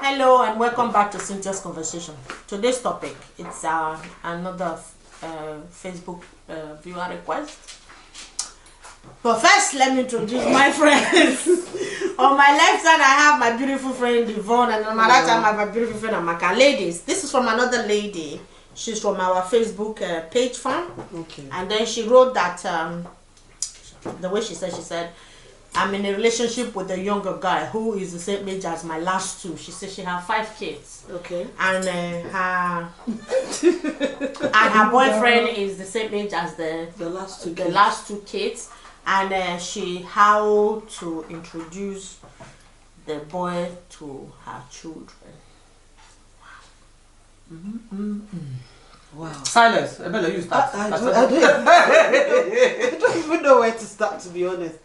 Hello and welcome back to Cynthia's Conversation. Today's topic, it's another Facebook viewer request. But first, let me introduce my friends. On my left side, I have my beautiful friend Yvonne, and on my right side, I have my beautiful friend Amaka. Ladies, this is from another lady. She's from our Facebook page fan. Okay. And then she wrote that, the way she said, I'm in a relationship with a younger guy who is the same age as my last two. She said she has 5 kids. Okay. And her boyfriend is the same age as the last two kids. And how to introduce the boy to her children. Wow. Silence. Bella, you start. I don't even know where to start, to be honest.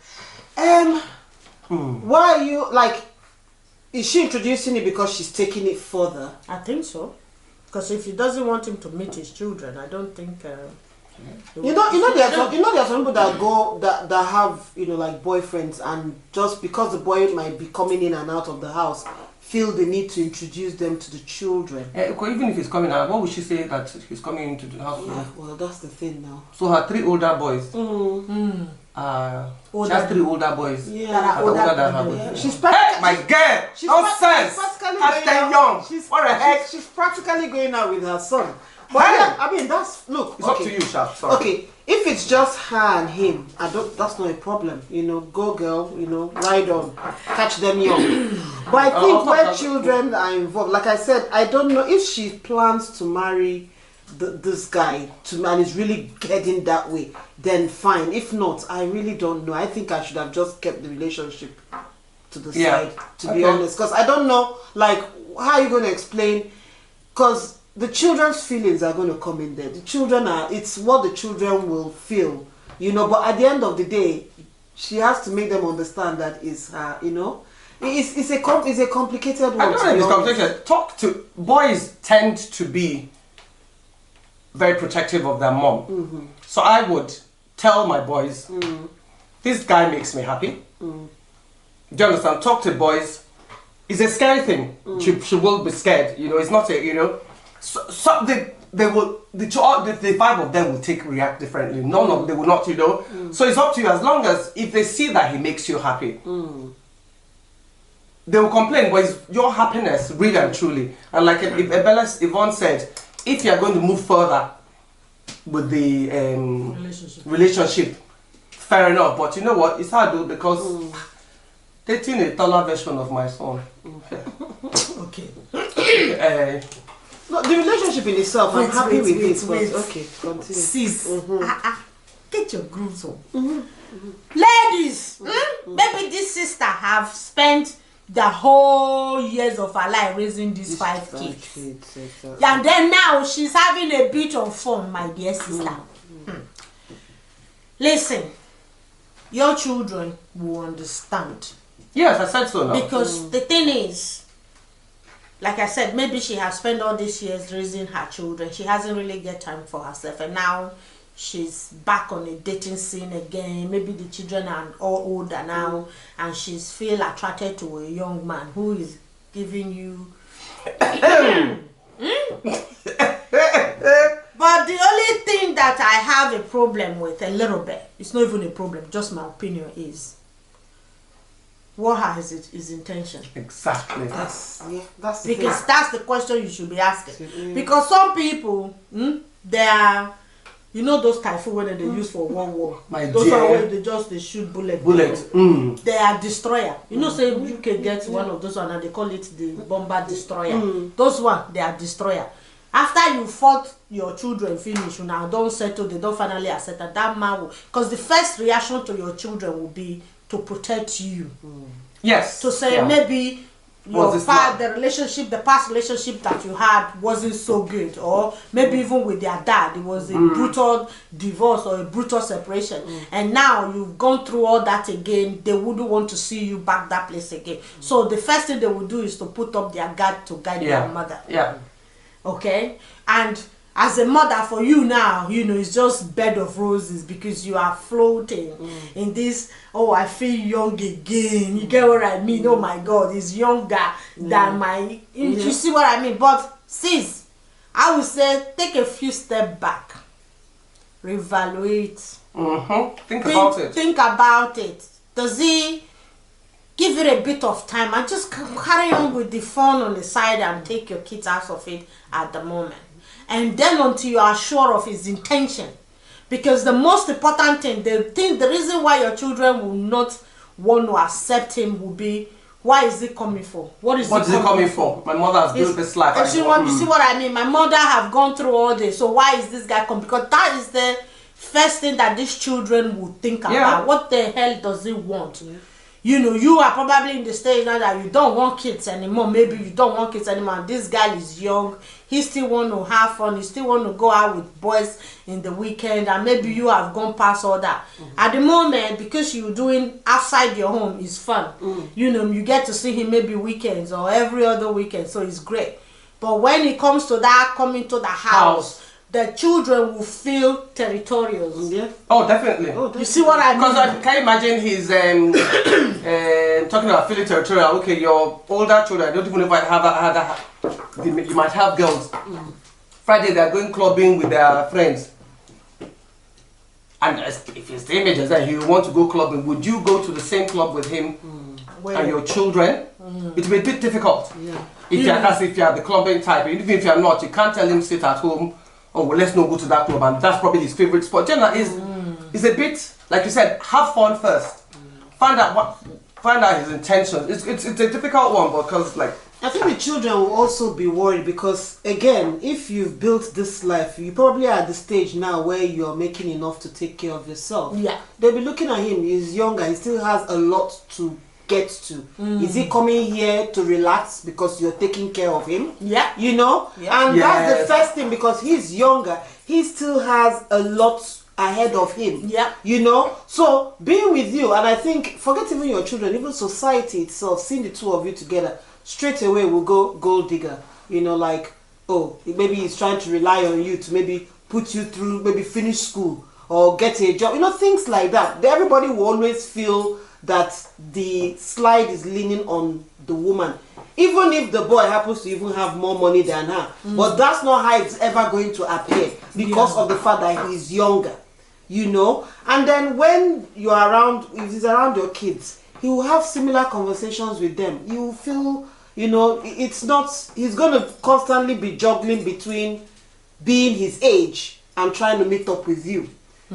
Why are you, like, is she introducing it because she's taking it further? I think so. Because if he doesn't want him to meet his children, I don't think... there are some people that have, like boyfriends, and just because the boy might be coming in and out of the house, feel the need to introduce them to the children. Even if he's coming out, what would she say that he's coming into the house? Yeah, well, that's the thing now. So her 3 older boys. She has 3 older boys. Yeah, that are older than her. Yeah. She's my girl. Nonsense. What the heck? She's practically going out with her son. But yeah, I mean, it's okay. Up to you, Sharp. Sorry. Okay, if it's just her and him, that's not a problem. Go girl, ride on, catch them young. But I think where children are involved, like I said, I don't know if she plans to marry this guy and is really heading that way, then fine. If not, I really don't know. I think I should have just kept the relationship to the side, to be honest. Because I don't know, like, how are you going to explain? Because the children's feelings are going to come in there. It's what the children will feel, but at the end of the day, she has to make them understand that it's her, it's a complicated one. I don't know if it's complicated. Boys tend to be very protective of their mom. So I would tell my boys, this guy makes me happy. Do you understand? Talk to boys. It's a scary thing. She will be scared. It's not a, So the 5 of them will react differently. None of them will not, So it's up to you. As long as if they see that he makes you happy, they will complain. But it's your happiness, really and truly. And like Yvonne said, if you are going to move further with the relationship, fair enough. But you know what? It's hard though, because dating a taller version of my son. Okay. No, the relationship in itself, I'm happy with it. Okay, continue. Sis, get your grooves on. Ladies, maybe this sister have spent the whole years of her life raising these 5 kids. And then now she's having a bit of fun, my dear sister. Listen, your children will understand. Yes, I said so now. Because the thing is, like I said, maybe she has spent all these years raising her children. She hasn't really get time for herself, and now she's back on a dating scene again. Maybe the children are all older now, and she's feel attracted to a young man who is giving you. But the only thing that I have a problem with, a little bit, it's not even a problem, just my opinion, is what has his intention? Exactly. That's that's the question you should be asking. Because some people, they are, those typhoon when they use for war. Those are where they shoot bullets. They are destroyer. Say you can get one of those one and they call it the bomber destroyer. Those one, they are destroyer. After you fought your children finish, you now don't settle, they don't finally accept that man will, because the first reaction to your children will be to protect you. Yes. To say maybe the past relationship that you had wasn't so good, or maybe even with their dad, it was a brutal divorce or a brutal separation. And now you've gone through all that again, they wouldn't want to see you back that place again. So the first thing they will do is to put up their guard to guide their mother. Yeah. Okay? And as a mother, for you now, you know, it's just bed of roses because you are floating in this, oh, I feel young again. You get what I mean? Oh my God, he's younger than my, you see what I mean? But sis, I would say take a few steps back, reevaluate. Think about it. Think about it. Does he give it a bit of time and just carry on with the phone on the side and take your kids out of it at the moment? And then until you are sure of his intention. Because the most important thing, the reason why your children will not want to accept him will be, why is he coming for? What is he coming for? My mother has built this life. You see what I mean? My mother have gone through all this. So why is this guy coming? Because that is the first thing that these children will think about. What the hell does he want? You know, you are probably in the stage now that you don't want kids anymore. Maybe you don't want kids anymore. And this guy is young. He still want to have fun. He still want to go out with boys in the weekend. And maybe you have gone past all that. At the moment, because you're doing outside your home is fun. You know, you get to see him maybe weekends or every other weekend. So it's great. But when it comes to that, coming to the house, the children will feel territorial. Oh, definitely. You see what I mean? Because can you imagine he's talking about feeling territorial. Okay, your older children, I don't even know if I have that. You might have girls. Friday they're going clubbing with their friends. And if it's the image as that he want to go clubbing, would you go to the same club with him and your children? It will be a bit difficult. If you're the clubbing type, even if you're not, you can't tell him sit at home. Oh, well, let's not go to that club, and that's probably his favorite spot. Jenna is a bit, like you said, have fun first. Find out his intentions. It's a difficult one because, like, I think the children will also be worried because, again, if you've built this life, you probably are at the stage now where you're making enough to take care of yourself. They'll be looking at him. He's younger. He still has a lot to get to. Is he coming here to relax because you're taking care of him? You know? And that's the first thing, because he's younger. He still has a lot ahead of him. You know? So being with you, and I think, forget even your children, even society itself, seeing the two of you together, straight away will go gold digger. You know, like, oh, maybe he's trying to rely on you to maybe put you through, maybe finish school or get a job. You know, things like that. Everybody will always feel that the slide is leaning on the woman, even if the boy happens to even have more money than her. But that's not how it's ever going to appear, because of the fact that he's younger, you know. And then when you're around, if he's around your kids, he will have similar conversations with them. You will feel, you know, it's not, he's going to constantly be juggling between being his age and trying to meet up with you,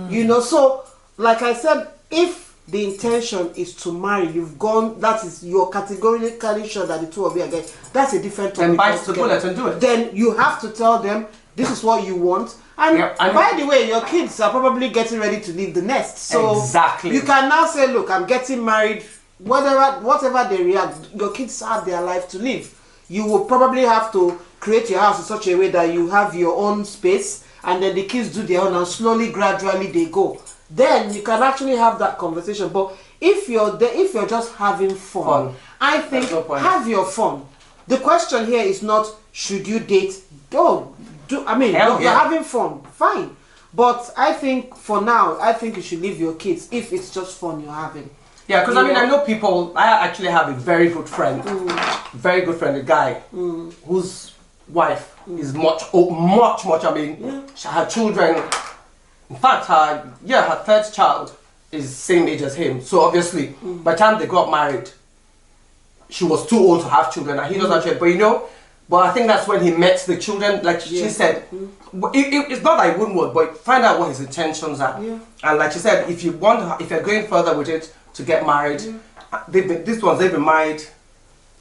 you know. So like I said, if the intention is to marry, you've gone, that is, you're categorically sure that the two of you are getting, that's a different topic. Then bite the bullet and do it. Then you have to tell them, this is what you want. And by the way, your kids are probably getting ready to leave the nest. So you can now say, look, I'm getting married, whatever they react, your kids have their life to live. You will probably have to create your house in such a way that you have your own space, and then the kids do their own, and slowly, gradually they go. Then you can actually have that conversation. But if you're there, if you're just having fun, I think have your fun. The question here is not should you date. I mean, you're having fun, fine. But I think for now, I think you should leave your kids if it's just fun you're having. Yeah, because I mean, I know people. I actually have a very good friend, a guy whose wife is much. I mean, her children. In fact, her third child is same age as him. So obviously, by the time they got married, she was too old to have children, and he doesn't have children. But you know, I think that's when he met the children. Like she said, it's not that he wouldn't work, but find out what his intentions are. And like she said, if you're going further with it to get married, they've been married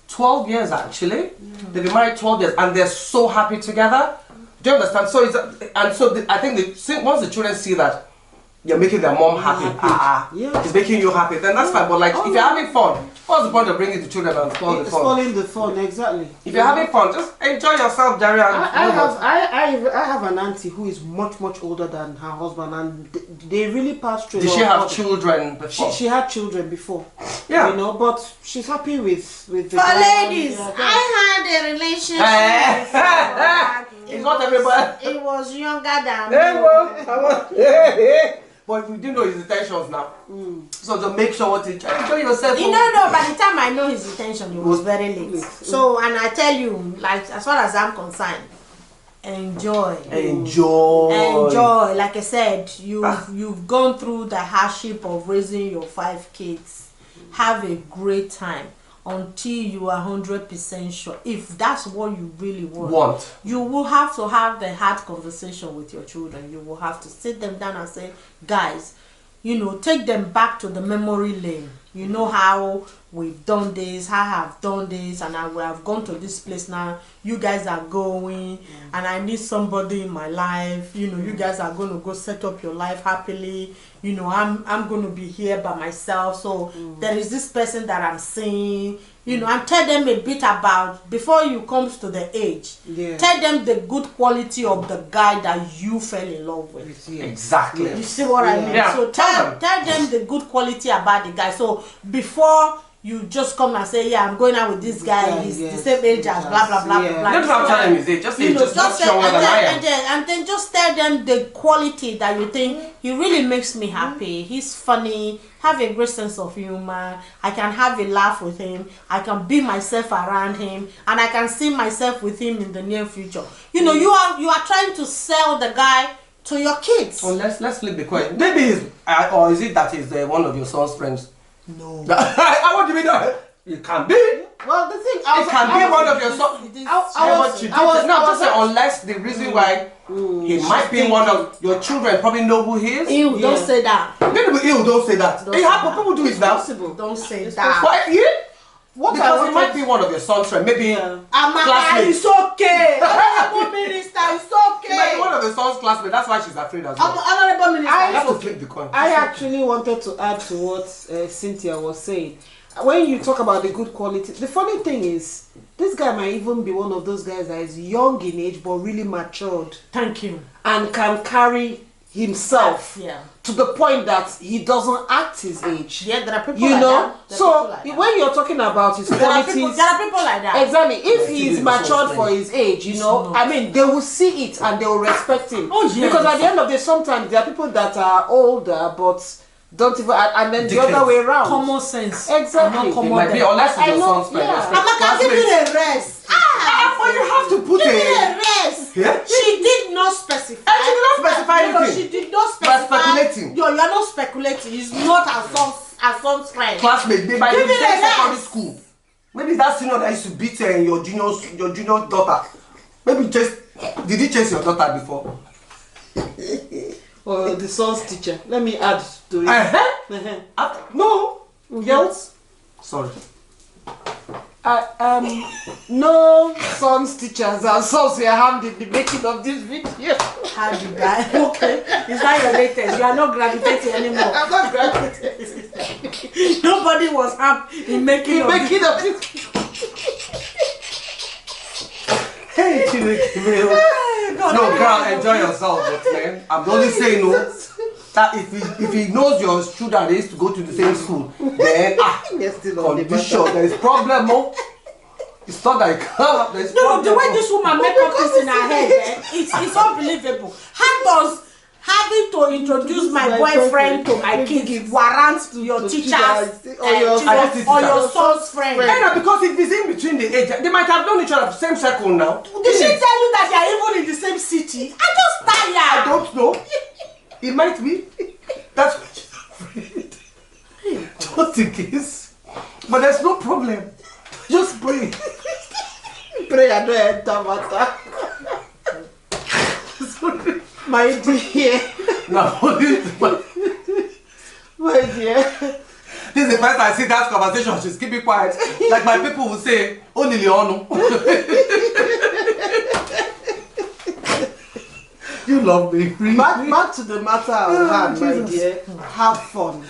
12 years actually. They've been married 12 years, and they're so happy together. Do you understand? So I think once the children see that you're making their mom happy, it's making you happy, then that's fine. But like if you're having fun, What's the point of bringing the children and spoiling the fun? Spoiling the fun, exactly. If you're having fun, just enjoy yourself, Jerry. I have an auntie who is much older than her husband, and they really passed through. Did she have children before? She had children before. Yeah. You know, but she's happy with the For ladies, I had a relationship. It's not everybody. It was younger than me. But we didn't know his intentions now. So to make sure what to enjoy yourself. You know, no, by the time I know his intention, it was very late. So, and I tell you, like, as far as I'm concerned, enjoy. Like I said, you've gone through the hardship of raising your 5 kids. Have a great time until you are 100% sure. If that's what you really want, you will have to have the hard conversation with your children. You will have to sit them down and say, guys, you know, take them back to the memory lane. You know how we've done this, I have done this, and we have gone to this place now. You guys are going, and I need somebody in my life. You know, you guys are going to go set up your life happily. You know, I'm going to be here by myself. So there is this person that I'm seeing. You know, and tell them a bit about, before you comes to the age, tell them the good quality of the guy that you fell in love with. Exactly. You see what I mean? Yeah. So tell them the good quality about the guy. So before you just come and say, yeah, I'm going out with this guy, he's the same age as blah blah blah blah. Don't have to tell him his age, just say just younger than I am. And then just tell them the quality that you think he really makes me happy. He's funny, have a great sense of humor. I can have a laugh with him. I can be myself around him, and I can see myself with him in the near future. You know, you are trying to sell the guy to your kids. Oh, let's flip the coin. Maybe he's, or is it that he's one of your son's friends? No. I want to be that. It can be. Well, the thing it can be one of your sons. Just say unless the reason why he might be one of your children probably know who he is. Ew, don't say that. Don't say that. People do it now. Don't say that. Why? Because it might be one of your son's friends. Maybe Amaka, it's okay. Honorable Minister, it's okay. It might be one of your son's classmates. That's why she's afraid as well. Honorable Minister, I have to flip the coin. I actually wanted to add to what Cynthia was saying. When you talk about the good quality, the funny thing is, this guy might even be one of those guys that is young in age but really matured. Thank you. And can carry himself to the point that he doesn't act his age. Yeah, there are people you like know. That. So when you're talking about his qualities, there are people like that. Exactly. If he is matured for his age, you know, I mean, they will see it and they will respect him. Oh yes. Because at the end of the day, sometimes there are people that are older but don't even, and then the other way around. Common sense. Exactly. It might be unless it's your son's friend. Amaka, give me a rest. But you have to put give me a rest. Yeah? She did not specify. She did not specify anything. No, she did not specify. Speculating. You're not speculating. He's not her son's friend. Classmate, they might be in secondary school. Maybe that senior that used to beat your junior daughter. Maybe did he chase your daughter before? Or the son's teacher. Let me add to it. No. Girls. Sorry. No son's teachers and sons were harmed in the making of this video. How did I? Okay. Is that your latest? You are not gravitating anymore. I'm not gravitating. Nobody was harmed in making of this. Hey, no, girl, enjoy yourself, but man, I'm only saying no. That if he knows your children used to go to the same school, then condition there is problem. It's not like there's no, the way this woman make up this in her head, it's unbelievable. How does having to introduce my boyfriend to my kids warrant your teachers or your son's friend? Because if it's in between the age, they might have known each other same circle now. Did she tell you that they are even in the same city? I just tired. I don't know. It might be. That's what she's afraid. Just in case. But there's no problem. Just pray. Pray and don't enter matter. Sorry. My dear. No, my dear. This is the first I see that conversation. She's keeping quiet. Like my people will say, only Leonu. You love me. Back to the matter at hand, my dear. Have fun.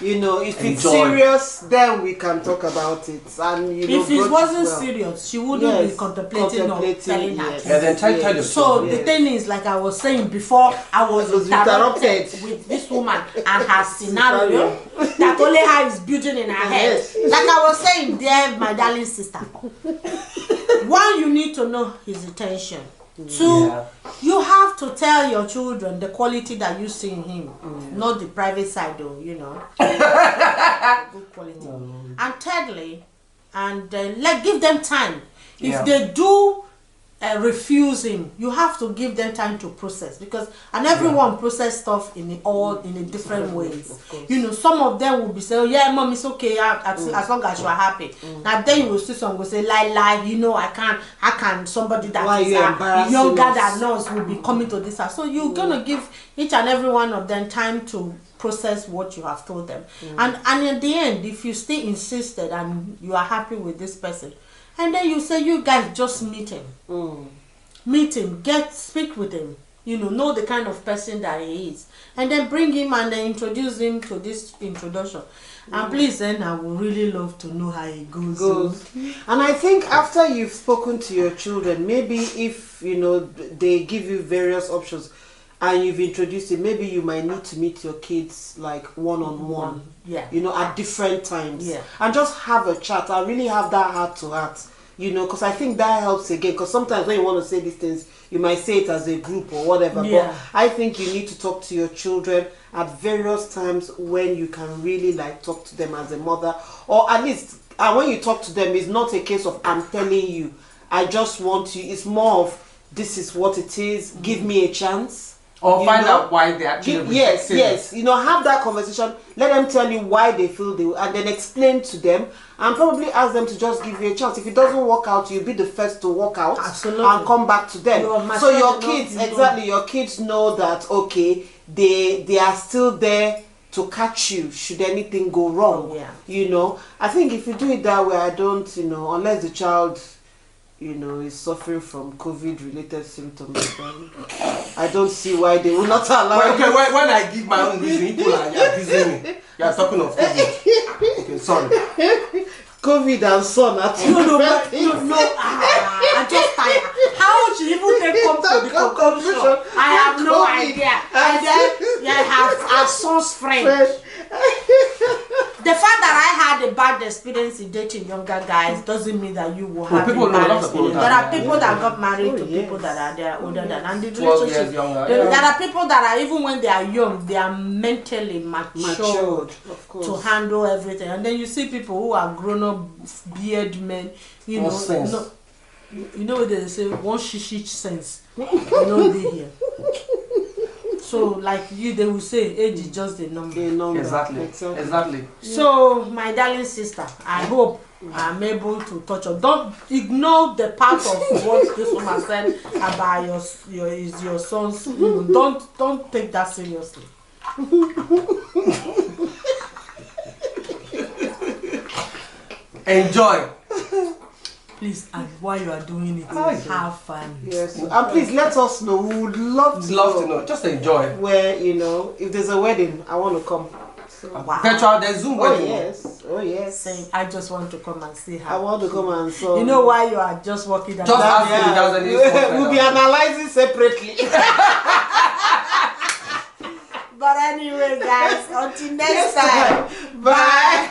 You know, if it's Enjoy. serious, then we can talk about it. And you know, If it broach wasn't well. serious, she wouldn't be contemplating of telling her. yes. Yeah, then tell your So children. the thing is, like I was saying before, I was interrupted interrupted. with this woman and her scenario that only her is building in her head. Yes. Like I was saying, dear my darling sister, one, you need to know his intention. Two, Yeah. you have to tell your children the quality that you see in him, not the private side though, you know. Good quality. And thirdly, and give them time. If they do refuse him, you have to give them time to process, because everyone process stuff in a different ways. You know, some of them will be saying, oh, yeah, mom, it's okay, as long as you are happy. Now then you will see some go say, lie, you know, I can't. How can somebody that Why is you embarrassing younger us? than us will be coming to this house? So you're gonna give each and every one of them time to process what you have told them. And in the end, if you still insisted and you are happy with this person, and then you say, you guys just meet him. Meet him, speak with him, you know the kind of person that he is, and then bring him and then introduce him to this introduction. And please, then I would really love to know how it goes. And I think after you've spoken to your children, maybe if you know they give you various options and you've introduced it, maybe you might need to meet your kids like one-on-one. Yeah. You know, at different times. Yeah. And just have a chat. I really have that heart to heart. You know, because I think that helps again. Because sometimes when you want to say these things, you might say it as a group or whatever. Yeah. But I think you need to talk to your children at various times when you can really like talk to them as a mother. Or at least, when you talk to them, it's not a case of I'm telling you, I just want you. It's more of this is what it is. Give me a chance. Or You find know? out why they actually Yes, rejected yes. You know, have that conversation. Let them tell you why they feel they, and then explain to them, and probably ask them to just give you a chance. If it doesn't work out, you'll be the first to walk out. Absolutely. And come back to them. So your kids, exactly, your kids know that okay, they are still there to catch you should anything go wrong. Yeah. You know, I think if you do it that way, I don't, you know, unless the child, you know, is suffering from COVID-related symptoms, then I don't see why they will not allow. When I give my own reason, people are accusing me. You are talking of COVID. Okay, sorry. COVID and son are two different things. I just tired. How she even take come to the conclusion? I have no idea. And then I have a son's friend. The fact that I had a bad experience in dating younger guys doesn't mean that you will have a bad experience. There are people that got married to people that are there older than, and the 12 years relationship. younger. There are people that are, even when they are young, they are mentally matured of course. to handle everything. And then you see people who are grown up beard men, you know, what they say, one shish sense. You know they here. So like they will say, age is just a number. Exactly. So my darling sister, I hope I'm able to touch on. Don't ignore the part of what this woman said about your sons. You know, don't take that seriously. Enjoy. Please, and while you are doing it, have fun. Yes, and please let us know. We would love to know. Just enjoy. Where, you know, if there's a wedding, I want to come. So. Wow. Virtual, there's Zoom wedding. Oh yes. Saying, I just want to come and see her. I want to come and so. You know why you are just walking down? Just ask me if there's any. We'll be analyzing separately. But anyway, guys, until next time. Bye.